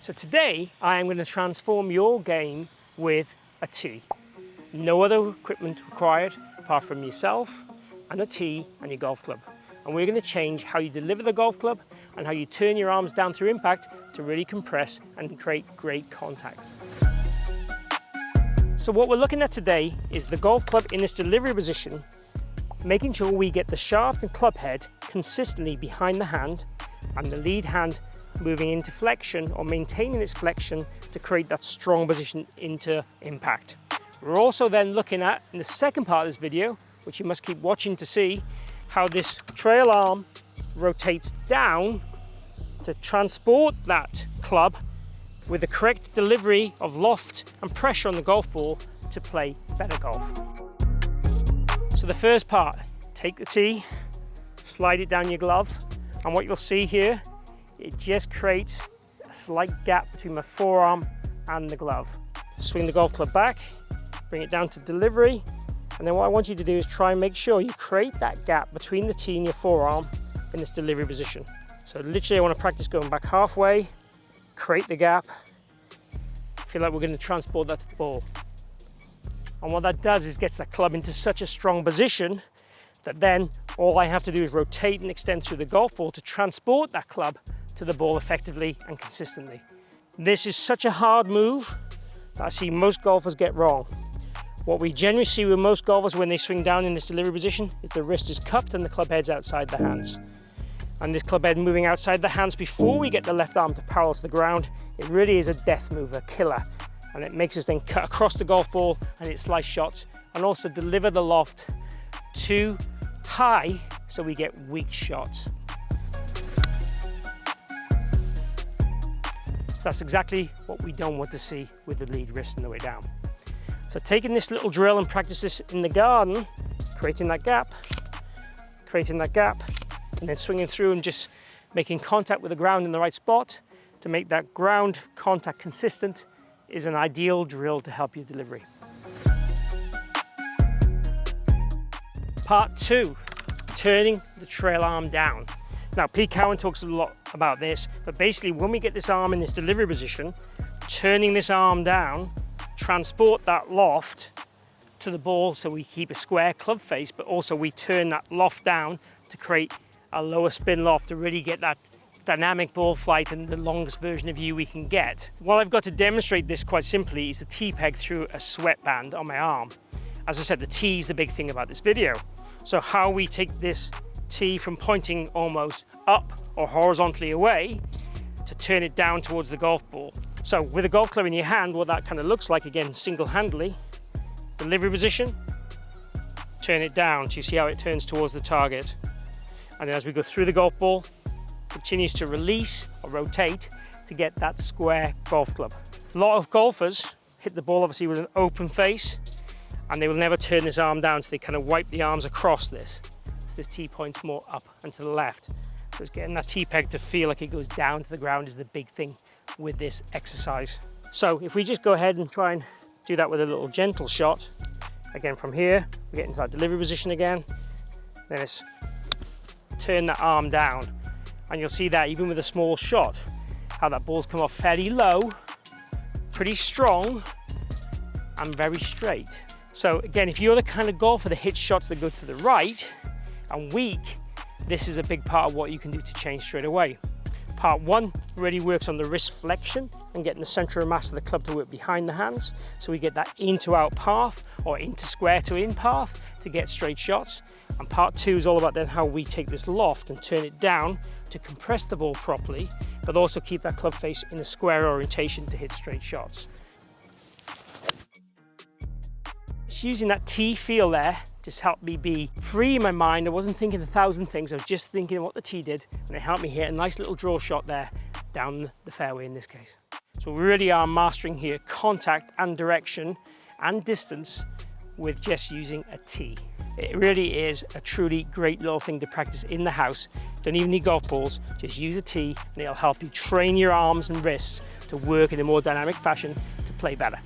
So today I am going to transform your game with a tee. No other equipment required apart from yourself and a tee and your golf club. And we're going to change how you deliver the golf club and how you turn your arms down through impact to really compress and create great contacts. So what we're looking at today is the golf club in this delivery position, making sure we get the shaft and club head consistently behind the hand and the lead hand moving into flexion or maintaining its flexion to create that strong position into impact. We're also then looking at, in the second part of this video, which you must keep watching to see, how this trail arm rotates down to transport that club with the correct delivery of loft and pressure on the golf ball to play better golf. So the first part, take the tee, slide it down your glove, and what you'll see here, it just creates a slight gap between my forearm and the glove. Swing the golf club back, bring it down to delivery, and then what I want you to do is try and make sure you create that gap between the tee and your forearm in this delivery position. So literally I want to practice going back halfway, create the gap, feel like we're going to transport that to the ball. And what that does is gets that club into such a strong position that then all I have to do is rotate and extend through the golf ball to transport that club to the ball effectively and consistently. This is such a hard move that I see most golfers get wrong. What we generally see with most golfers when they swing down in this delivery position is the wrist is cupped and the club head's outside the hands. And this club head moving outside the hands before we get the left arm to parallel to the ground, it really is a death move, a killer. And it makes us then cut across the golf ball and hit slice shots and also deliver the loft too high so we get weak shots. So that's exactly what we don't want to see with the lead wrist on the way down. So taking this little drill and practice this in the garden, creating that gap, and then swinging through and just making contact with the ground in the right spot to make that ground contact consistent is an ideal drill to help your delivery. Part 2, turning the trail arm down. Now, Pete Cowen talks a lot about this, but basically when we get this arm in this delivery position, turning this arm down, transport that loft to the ball so we keep a square club face, but also we turn that loft down to create a lower spin loft to really get that dynamic ball flight and the longest version of you we can get. What I've got to demonstrate this quite simply is the tee peg through a sweatband on my arm. As I said, the tee is the big thing about this video. So how we take this tee from pointing almost up or horizontally away to turn it down towards the golf ball. So with a golf club in your hand, what that kind of looks like, again, single-handedly, delivery position, turn it down. Do you see how it turns towards the target? And then as we go through the golf ball, continues to release or rotate to get that square golf club. A lot of golfers hit the ball obviously with an open face and they will never turn this arm down, so they kind of wipe the arms across this. So this tee points more up and to the left. So it's getting that tee peg to feel like it goes down to the ground is the big thing with this exercise. So if we just go ahead and try and do that with a little gentle shot, again from here, we get into that delivery position again, then it's turn that arm down. And you'll see that even with a small shot, how that ball's come off fairly low, pretty strong, and very straight. So again, if you're the kind of golfer that hits shots that go to the right and weak, this is a big part of what you can do to change straight away. Part 1 really works on the wrist flexion and getting the center of mass of the club to work behind the hands. So we get that in to out path or into square to in path to get straight shots. And part 2 is all about then how we take this loft and turn it down to compress the ball properly, but also keep that club face in a square orientation to hit straight shots. It's using that tee feel there just helped me be free in my mind. I wasn't thinking 1,000 things, I was just thinking what the tee did, and it helped me hit a nice little draw shot there down the fairway in this case. So we really are mastering here contact and direction and distance with just using a tee. It really is a truly great little thing to practice in the house. Don't even need golf balls, just use a tee and it'll help you train your arms and wrists to work in a more dynamic fashion to play better.